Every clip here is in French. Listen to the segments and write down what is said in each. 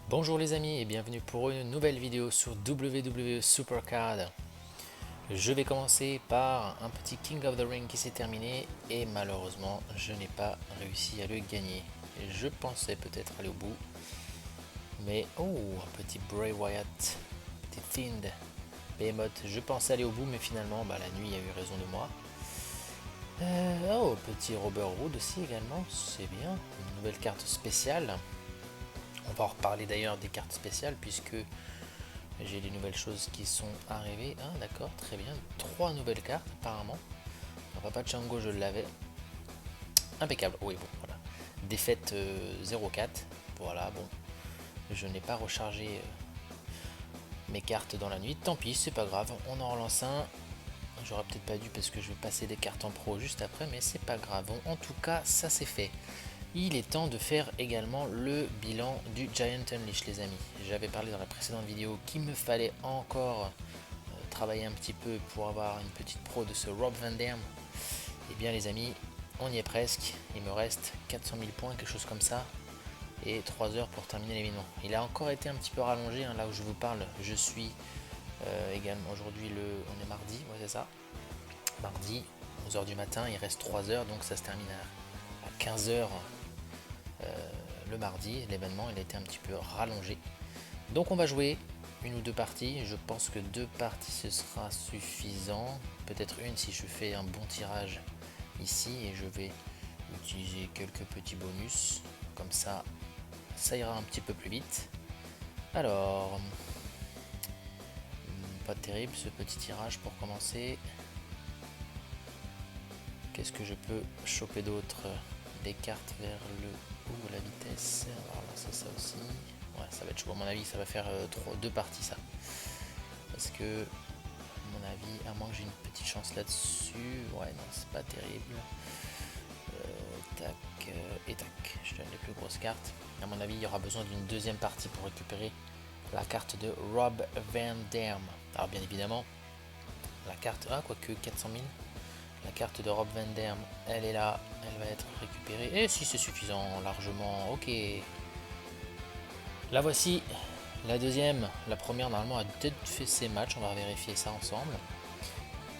Bonjour les amis et bienvenue pour une nouvelle vidéo sur WWE Supercard. Je vais commencer par un petit King of the Ring qui s'est terminé et malheureusement je n'ai pas réussi à le gagner. Je pensais peut-être aller au bout, mais oh, un petit Bray Wyatt, petit Fiend, Behemoth, je pensais aller au bout mais finalement la nuit a eu raison de moi. Oh, petit Robert Roode aussi également, c'est bien, une nouvelle carte spéciale. On va en reparler d'ailleurs des cartes spéciales puisque j'ai des nouvelles choses qui sont arrivées. Ah d'accord, très bien. 3 nouvelles cartes apparemment. Papa Django je l'avais. Impeccable, oui bon voilà. Défaite 0-4. Voilà bon. Je n'ai pas rechargé mes cartes dans la nuit. Tant pis, c'est pas grave. On en relance un. J'aurais peut-être pas dû parce que je vais passer des cartes en pro juste après, mais c'est pas grave. Bon, en tout cas, ça c'est fait. Il est temps de faire également le bilan du Giant Unleash les amis. J'avais parlé dans la précédente vidéo qu'il me fallait encore travailler un petit peu pour avoir une petite pro de ce Rob Van Dam. Et bien les amis, on y est presque. Il me reste 400 000 points, quelque chose comme ça. Et 3 heures pour terminer l'événement. Il a encore été un petit peu rallongé, hein, là où je vous parle. Je suis également aujourd'hui, on est mardi, ouais c'est ça. Mardi, 11h du matin, il reste 3 heures, donc ça se termine à 15 heures le mardi. L'événement il a été un petit peu rallongé. Donc on va jouer une ou deux parties. Je pense que 2 parties ce sera suffisant. Peut-être une si je fais un bon tirage ici et je vais utiliser quelques petits bonus. Comme ça ira un petit peu plus vite. Alors, pas terrible ce petit tirage pour commencer. Qu'est-ce que je peux choper d'autre? Des cartes vers le haut, la vitesse. On va relancer ça aussi. Ouais, ça va être chaud. À mon avis, ça va faire 2 parties ça. Parce que, à mon avis, à moins que j'ai une petite chance là-dessus. Ouais, non, c'est pas terrible. Tac et tac. Je donne les plus grosses cartes. À mon avis, il y aura besoin d'une deuxième partie pour récupérer la carte de Rob Van Dam. Alors, bien évidemment, la carte. Ah, quoique 400 000. La carte de Rob Van Dam, elle est là. Elle va être récupérée. Et si c'est suffisant, largement. Ok. La voici. La deuxième, la première normalement a peut-être fait ses matchs, on va vérifier ça ensemble.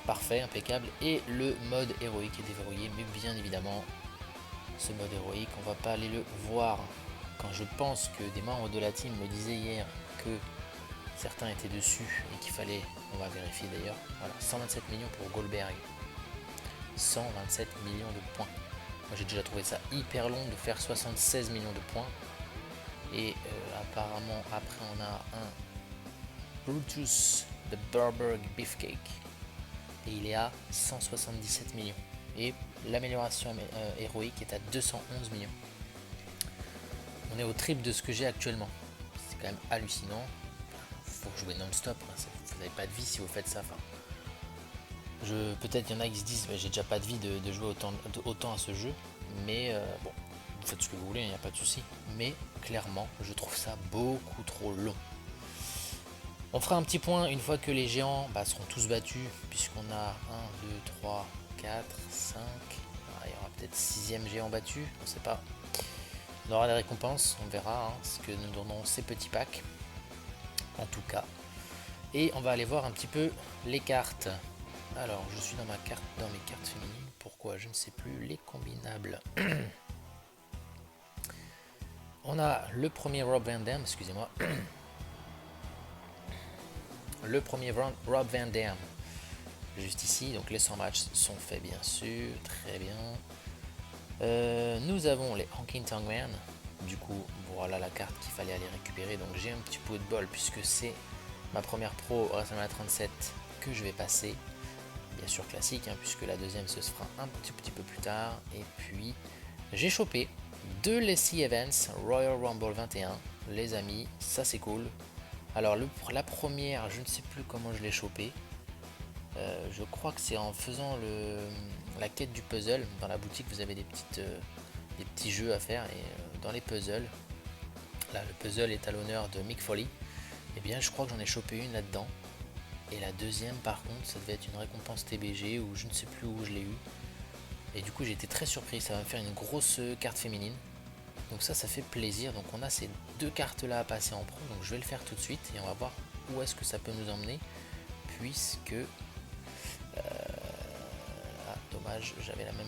Parfait, impeccable. Et le mode héroïque est déverrouillé, mais bien évidemment, ce mode héroïque, on va pas aller le voir. Quand je pense que des membres de la team me disaient hier que certains étaient dessus et qu'il fallait, on va vérifier d'ailleurs, voilà, 127 millions pour Goldberg. 127 millions de points. Moi j'ai déjà trouvé ça hyper long de faire 76 millions de points. Et apparemment après on a un Brutus de Burberg Beefcake et il est à 177 millions et l'amélioration héroïque est à 211 millions. On est au triple de ce que j'ai actuellement, c'est quand même hallucinant. Faut jouer non-stop, hein. Vous n'avez pas de vie si vous faites ça. Enfin, peut-être il y en a qui se disent j'ai déjà pas de vie de jouer autant à ce jeu, mais bon, vous faites ce que vous voulez, il n'y a pas de souci, mais clairement je trouve ça beaucoup trop long. On fera un petit point une fois que les géants seront tous battus, puisqu'on a 1, 2, 3, 4, 5. Il y aura peut-être 6ème géant battu, on ne sait pas. On aura des récompenses, on verra ce que nous donnons ces petits packs. En tout cas. Et on va aller voir un petit peu les cartes. Alors, je suis dans mes cartes féminines. Pourquoi? Je ne sais plus. Les combinables. On a le premier Rob Van Dam, excusez-moi. Le premier Rob Van Dam, juste ici, donc les 100 matchs sont faits bien sûr, très bien. Nous avons les Honky Tonk Man, du coup voilà la carte qu'il fallait aller récupérer, donc j'ai un petit peu de bol puisque c'est ma première pro WrestleMania 37 que je vais passer, bien sûr classique, puisque la deuxième se fera un petit peu plus tard. Et puis j'ai chopé 2 Lacey Evans Royal Rumble 21, les amis, ça c'est cool. Alors la première, je ne sais plus comment je l'ai chopé. Je crois que c'est en faisant la quête du puzzle. Dans la boutique, vous avez des petits jeux à faire. Et dans les puzzles, là, le puzzle est à l'honneur de Mick Foley. Et bien, je crois que j'en ai chopé une là-dedans. Et la deuxième, par contre, ça devait être une récompense TBG ou je ne sais plus où je l'ai eu. Et du coup, j'ai été très surpris. Ça va me faire une grosse carte féminine. Donc ça fait plaisir. Donc on a ces deux cartes là à passer en pro, donc je vais le faire tout de suite et on va voir où est-ce que ça peut nous emmener, puisque dommage, j'avais la même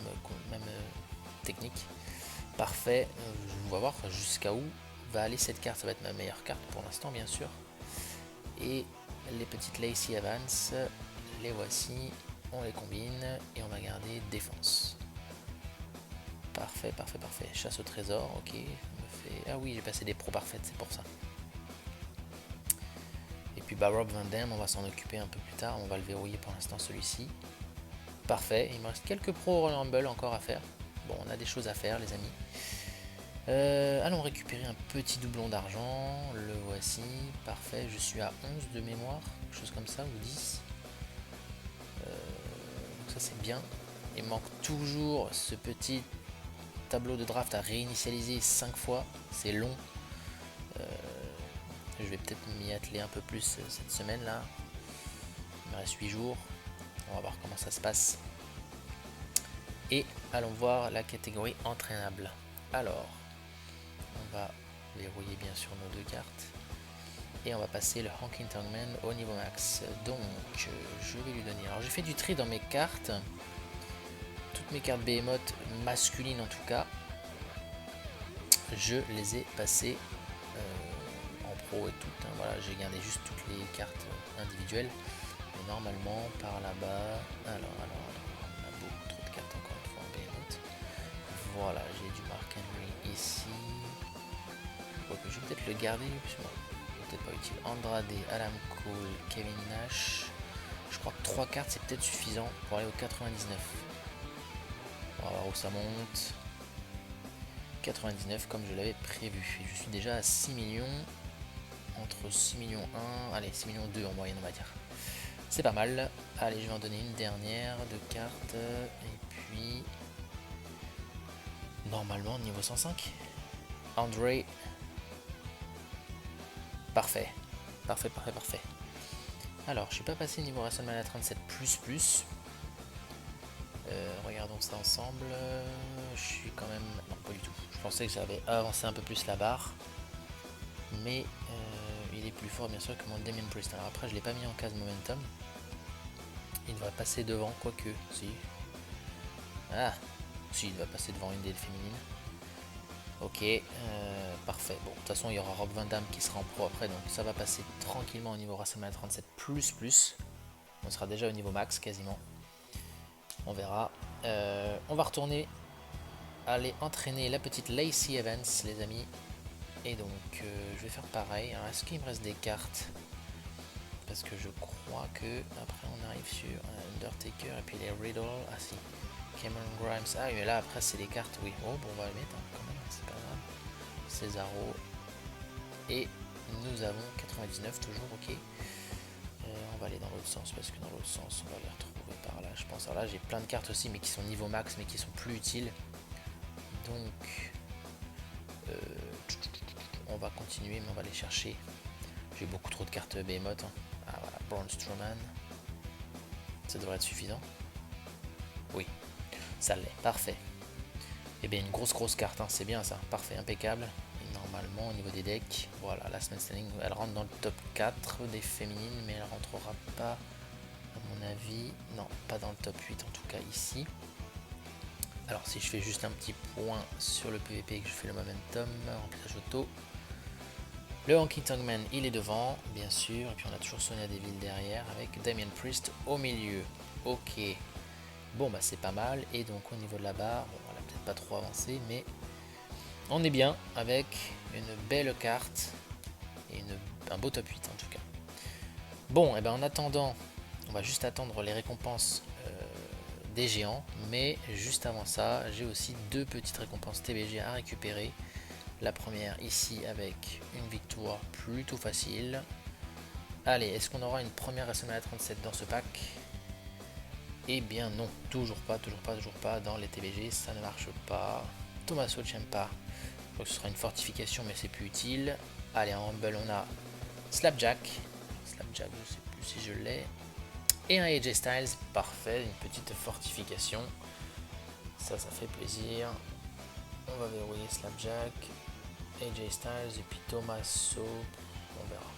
technique. Parfait, on va voir jusqu'à où va aller cette carte. Ça va être ma meilleure carte pour l'instant, bien sûr. Et les petites Lacey Evans, les voici, on les combine et on va garder défense. Parfait, parfait, parfait. Chasse au trésor, ok. Ah oui, j'ai passé des pros parfaites, c'est pour ça. Et puis Rob Van Dam, on va s'en occuper un peu plus tard. On va le verrouiller pour l'instant, celui-ci. Parfait, il me reste quelques pros Royal Rumble encore à faire. Bon, on a des choses à faire, les amis. Allons récupérer un petit doublon d'argent. Le voici, parfait. Je suis à 11 de mémoire, quelque chose comme ça, ou 10. Donc ça, c'est bien. Il manque toujours ce petit tableau de draft à réinitialiser 5 fois. C'est long. Je vais peut-être m'y atteler un peu plus cette semaine là. Il me reste 8 jours. On va voir comment ça se passe. Et allons voir la catégorie entraînable. Alors, on va verrouiller bien sûr nos deux cartes. Et on va passer le Honking Tongue Man au niveau max. Donc, je vais lui donner. Alors, j'ai fait du tri dans mes cartes. Toutes mes cartes Behemoth masculines en tout cas. Je les ai passées en pro et toutes. Hein. Voilà, j'ai gardé juste toutes les cartes individuelles. Et normalement, par là-bas. Alors, on a beaucoup trop de cartes encore une fois en Behemoth. Voilà, j'ai du Mark Henry ici. Je vais peut-être le garder, peut-être pas utile. Andrade, Adam Cole, Kevin Nash. Je crois que 3 cartes c'est peut-être suffisant pour aller au 99. On va voir où ça monte. 99 comme je l'avais prévu. Et je suis déjà à 6 millions. Entre 6 millions 1, allez 6 millions 2 en moyenne on va dire. C'est pas mal. Allez, je vais en donner une dernière de cartes. Et puis normalement niveau 105. André. Parfait. Parfait, parfait, parfait. Alors, je suis pas passé niveau WrestleMania 37 ++. Regardons ça ensemble. Je suis quand même... Non, pas du tout. Je pensais que j'avais avancé un peu plus la barre. Mais il est plus fort bien sûr que mon Damien Priest. Alors après, je l'ai pas mis en case momentum. Il devrait passer devant, quoique. Si. Ah, si, il va passer devant une des féminines. Ok, parfait. Bon, de toute façon, il y aura Rob Van Dam qui sera en pro après, donc ça va passer tranquillement au niveau WrestleMania 37 ++. On sera déjà au niveau max quasiment. On verra. On va retourner aller entraîner la petite Lacey Evans, les amis. Et donc, je vais faire pareil. Alors, est-ce qu'il me reste des cartes? Parce que je crois que après on arrive sur Undertaker et puis les Riddle. Ah si, Cameron Grimes. Ah, mais là après c'est les cartes. Oui, oh, bon, on va le mettre hein, quand même, c'est pas grave. Cesaro. Et nous avons 99 toujours, ok. On va aller dans l'autre sens parce que dans l'autre sens on va les retrouver par là, je pense. Alors là j'ai plein de cartes aussi mais qui sont niveau max mais qui sont plus utiles. Donc on va continuer mais on va les chercher. J'ai beaucoup trop de cartes Behemoth. Hein. Ah voilà, Braun Strowman. Ça devrait être suffisant. Oui, ça l'est, parfait. Et bien une grosse carte, hein. C'est bien ça, parfait, impeccable. Et normalement au niveau des decks, voilà, la semaine standing, elle rentre dans le top 4 des féminines, mais elle rentrera pas, à mon avis, non, pas dans le top 8 en tout cas ici. Alors si je fais juste un petit point sur le PVP et que je fais le momentum, remplissage auto, le Honky Tonk Man il est devant, bien sûr, et puis on a toujours Sonya Deville derrière avec Damien Priest au milieu. Ok, bon bah c'est pas mal, et donc au niveau de la barre, bon, on va peut-être pas trop avancer, mais on est bien avec une belle carte et un beau top 8 en tout cas. Bon, et ben en attendant, on va juste attendre les récompenses des géants, mais juste avant ça, j'ai aussi deux petites récompenses TBG à récupérer. La première ici avec une victoire plutôt facile. Allez, est-ce qu'on aura une première WrestleMania 37 dans ce pack? Eh bien non, toujours pas dans les TBG, ça ne marche pas. Tommaso Ciampa, je crois que ce sera une fortification mais c'est plus utile. Allez, en Rumble on a Slapjack, je sais plus si je l'ai. Et un AJ Styles, parfait, une petite fortification. Ça fait plaisir. On va verrouiller Slapjack, AJ Styles et puis Tommaso. On verra.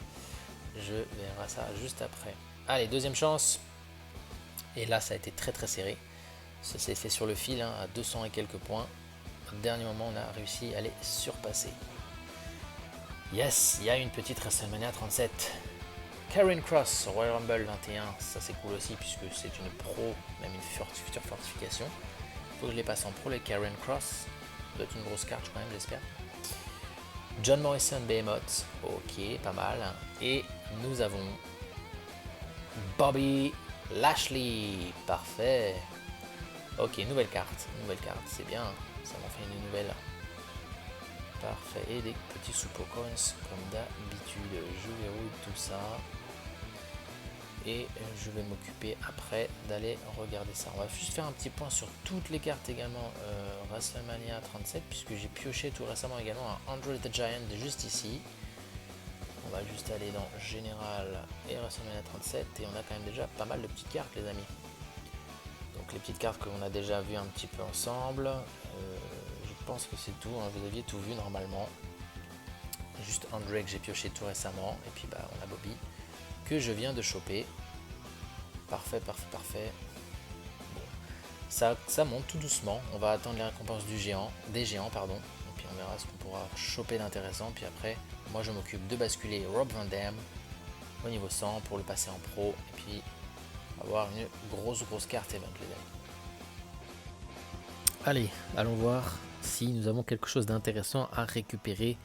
Je verrai ça juste après. Allez, deuxième chance. Et là, ça a été très très serré. Ça s'est fait sur le fil, hein, à 200 et quelques points. Au dernier moment, on a réussi à les surpasser. Yes, il y a une petite WrestleMania 37. Karen Cross, Royal Rumble 21, ça c'est cool aussi puisque c'est une pro, même une future fortification. Faut que je les passe en pro, les Karen Cross. Ça doit être une grosse carte quand même, j'espère. John Morrison, Behemoth, ok, pas mal. Et nous avons Bobby Lashley, parfait. Ok, nouvelle carte, c'est bien. Ça m'en fait une nouvelle. Parfait, et des petits super coins comme d'habitude. Je verrouille tout ça. Et je vais m'occuper après d'aller regarder ça. On va juste faire un petit point sur toutes les cartes également WrestleMania 37 puisque j'ai pioché tout récemment également un Andre the Giant juste ici. On va juste aller dans Général et WrestleMania 37 et on a quand même déjà pas mal de petites cartes les amis. Donc les petites cartes qu'on a déjà vues un petit peu ensemble. Je pense que c'est tout, hein. Vous aviez tout vu normalement. Juste Andre que j'ai pioché tout récemment et puis bah on a Bobby que je viens de choper. Parfait. Bon. Ça monte tout doucement. On va attendre les récompenses des géants, pardon. Et puis on verra ce qu'on pourra choper d'intéressant. Puis après, moi je m'occupe de basculer Rob Van Dam au niveau 100 pour le passer en pro. Et puis avoir une grosse carte event les amis. Allez, allons voir si nous avons quelque chose d'intéressant à récupérer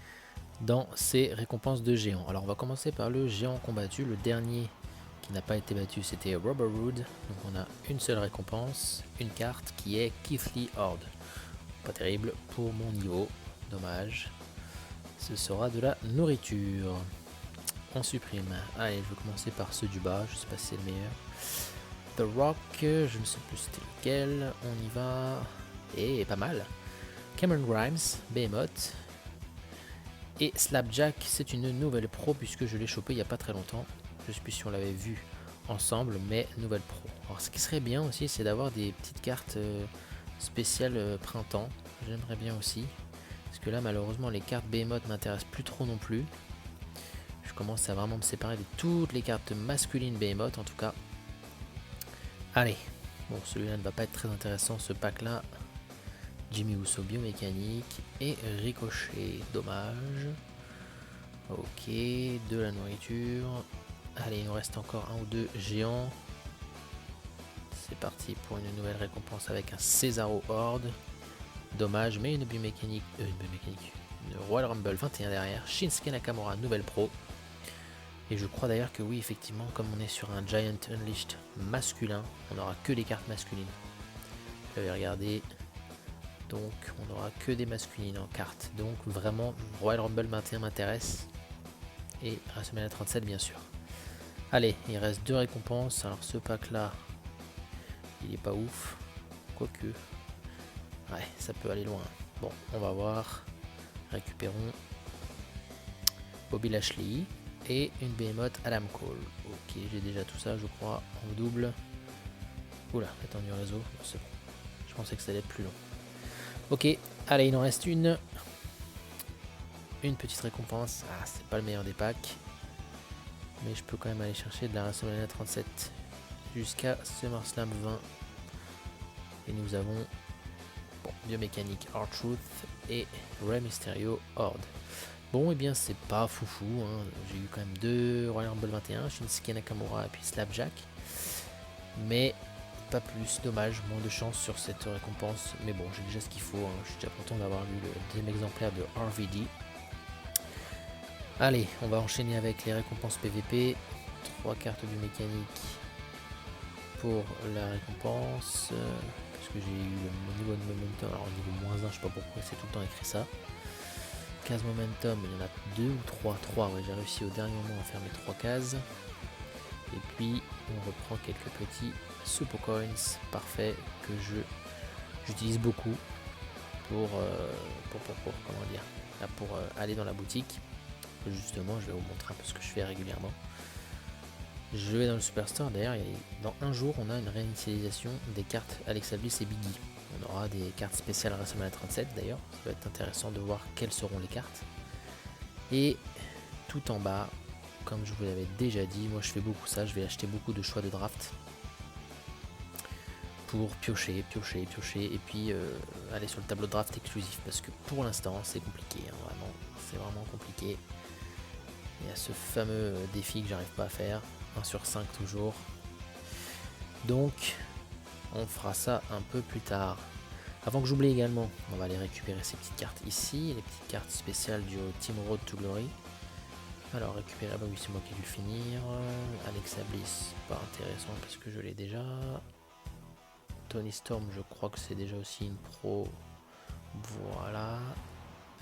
dans ces récompenses de géants. Alors on va commencer par le géant combattu. Le dernier qui n'a pas été battu c'était Robert Roode. Donc on a une seule récompense, une carte qui est Keith Lee Horde. Pas terrible pour mon niveau, dommage. Ce sera de la nourriture. On supprime. Allez, je vais commencer par ceux du bas, je sais pas si c'est le meilleur. The Rock, je ne sais plus c'était lequel. On y va. Et pas mal. Cameron Grimes, Behemoth. Et Slapjack, c'est une nouvelle pro puisque je l'ai chopé il n'y a pas très longtemps. Je sais plus si on l'avait vu ensemble, mais nouvelle pro. Alors ce qui serait bien aussi, c'est d'avoir des petites cartes spéciales printemps. J'aimerais bien aussi. Parce que là, malheureusement, les cartes Behemoth m'intéressent plus trop non plus. Je commence à vraiment me séparer de toutes les cartes masculines Behemoth en tout cas. Allez. Bon, celui-là ne va pas être très intéressant, ce pack-là. Jimmy Uso biomécanique et Ricochet, dommage. Ok, de la nourriture. Allez, il nous reste encore un ou deux géants. C'est parti pour une nouvelle récompense avec un Cesaro Horde. Dommage, mais une biomécanique. Une Royal Rumble 21 derrière. Shinsuke Nakamura, nouvelle pro. Et je crois d'ailleurs que oui, effectivement, comme on est sur un Giant Unleashed masculin, on n'aura que des cartes masculines. Je vais regarder. Donc on n'aura que des masculines en carte. Donc vraiment Royal Rumble 21 m'intéresse. Et WrestleMania 37 bien sûr. Allez, il reste deux récompenses. Alors ce pack là, il est pas ouf. Quoique. Ouais, ça peut aller loin. Bon, on va voir. Récupérons Bobby Lashley. Et une Behemoth Adam Cole. Ok, j'ai déjà tout ça je crois. En double. Oula, étendu réseau. C'est bon. Je pensais que ça allait être plus long. Ok, allez, il en reste une. Une petite récompense. Ah, c'est pas le meilleur des packs. Mais je peux quand même aller chercher de la WrestleMania 37 jusqu'à SummerSlam 20. Et nous avons biomécanique R-Truth et Rey Mysterio Horde. Bon, et bien c'est pas foufou. Hein. J'ai eu quand même deux Royal Rumble 21, Shinsuke Nakamura et puis Slapjack. Mais pas plus, dommage, moins de chance sur cette récompense, mais bon, j'ai déjà ce qu'il faut, hein. Je suis déjà content d'avoir lu le deuxième exemplaire de RVD. Allez, on va enchaîner avec les récompenses PVP, 3 cartes du mécanique pour la récompense, parce que j'ai eu le niveau de momentum, alors niveau -1, je sais pas pourquoi c'est tout le temps écrit ça. 15 momentum, il y en a 2 ou 3, ouais, j'ai réussi au dernier moment à faire mes 3 cases. Et puis on reprend quelques petits Super Coins, parfait, que j'utilise beaucoup pour comment dire, là, pour aller dans la boutique. Justement, je vais vous montrer un peu ce que je fais régulièrement. Je vais dans le Superstore, d'ailleurs, dans un jour, on a une réinitialisation des cartes Alexa Bliss et Biggie. On aura des cartes spéciales WrestleMania 37 d'ailleurs. Ça va être intéressant de voir quelles seront les cartes. Et tout en bas, comme je vous l'avais déjà dit, moi je fais beaucoup ça. Je vais acheter beaucoup de choix de draft pour piocher, et puis aller sur le tableau de draft exclusif. Parce que pour l'instant, c'est compliqué. Hein, vraiment, c'est vraiment compliqué. Il y a ce fameux défi que j'arrive pas à faire. 1 sur 5 toujours. Donc, on fera ça un peu plus tard. Avant que j'oublie également, on va aller récupérer ces petites cartes ici, les petites cartes spéciales du Team Road to Glory. Alors récupérer, ah bah oui c'est moi qui ai dû le finir. Alexa Bliss, pas intéressant parce que je l'ai déjà. Tony Storm, je crois que c'est déjà aussi une pro. Voilà.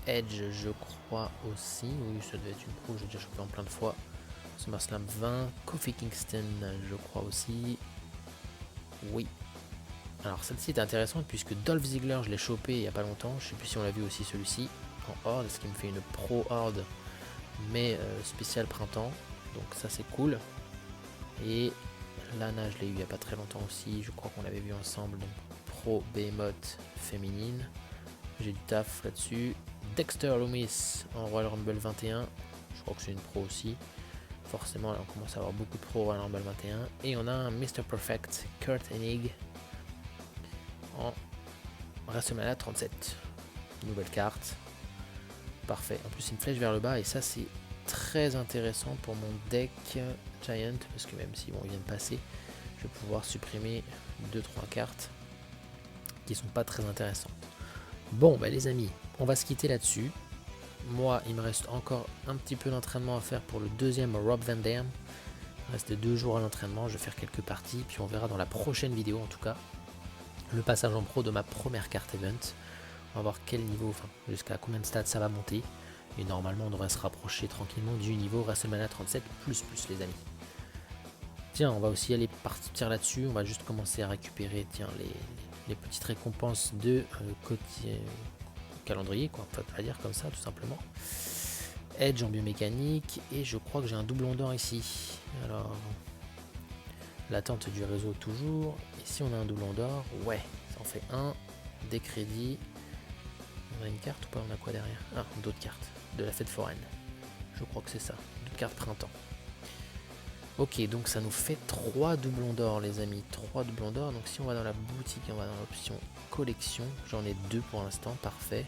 Edge, je crois aussi. Oui, ça devait être une pro, j'ai déjà chopé en plein de fois. SummerSlam 20. Kofi Kingston, je crois aussi. Oui. Alors celle-ci est intéressante puisque Dolph Ziggler je l'ai chopé il n'y a pas longtemps, je sais plus si on l'a vu aussi celui-ci en Horde, ce qui me fait une pro Horde mais spécial printemps, donc ça c'est cool. Et Lana je l'ai eu il n'y a pas très longtemps aussi, je crois qu'on l'avait vu ensemble, donc pro Behemoth féminine, j'ai du taf là-dessus. Dexter Lumis en Royal Rumble 21, je crois que c'est une pro aussi, forcément là on commence à avoir beaucoup de pro Royal Rumble 21. Et on a un Mr. Perfect Kurt Hennig en WrestleMania 37. Nouvelle carte. Parfait. En plus, une flèche vers le bas. Et ça, c'est très intéressant pour mon deck Giant. Parce que même si bon, ils viennent passer, je vais pouvoir supprimer 2-3 cartes qui sont pas très intéressantes. Bon, bah, les amis, on va se quitter là-dessus. Moi, il me reste encore un petit peu d'entraînement à faire pour le deuxième Rob Van Dam. Il reste 2 jours à l'entraînement. Je vais faire quelques parties. Puis on verra dans la prochaine vidéo, en tout cas, le passage en pro de ma première carte event. On va voir quel niveau, enfin jusqu'à combien de stades ça va monter. Et normalement on devrait se rapprocher tranquillement du niveau WrestleMania 37 plus les amis. Tiens, on va aussi aller partir là-dessus. On va juste commencer à récupérer les petites récompenses de calendrier, quoi. On va dire comme ça tout simplement. Edge en biomécanique. Et je crois que j'ai un doublon d'or ici. Alors, l'attente du réseau toujours. Et si on a un doublon d'or, ouais, ça en fait un. Des crédits. On a une carte ou pas? On a quoi derrière? Ah, d'autres cartes. De la fête foraine. Je crois que c'est ça. D'autres cartes printemps. Ok, donc ça nous fait 3 doublons d'or les amis. 3 doublons d'or. Donc si on va dans la boutique, on va dans l'option collection. J'en ai 2 pour l'instant, parfait.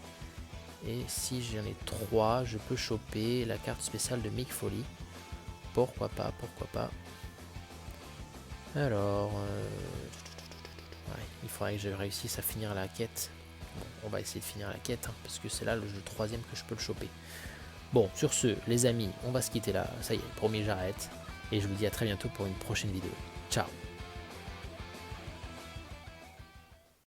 Et si j'en ai 3, je peux choper la carte spéciale de Mick Foley. Pourquoi pas, pourquoi pas. Alors, ouais, il faudrait que je réussisse à finir la quête. Bon, on va essayer de finir la quête, hein, parce que c'est là le troisième que je peux le choper. Bon, sur ce, les amis, on va se quitter là. Ça y est, promis, j'arrête. Et je vous dis à très bientôt pour une prochaine vidéo. Ciao!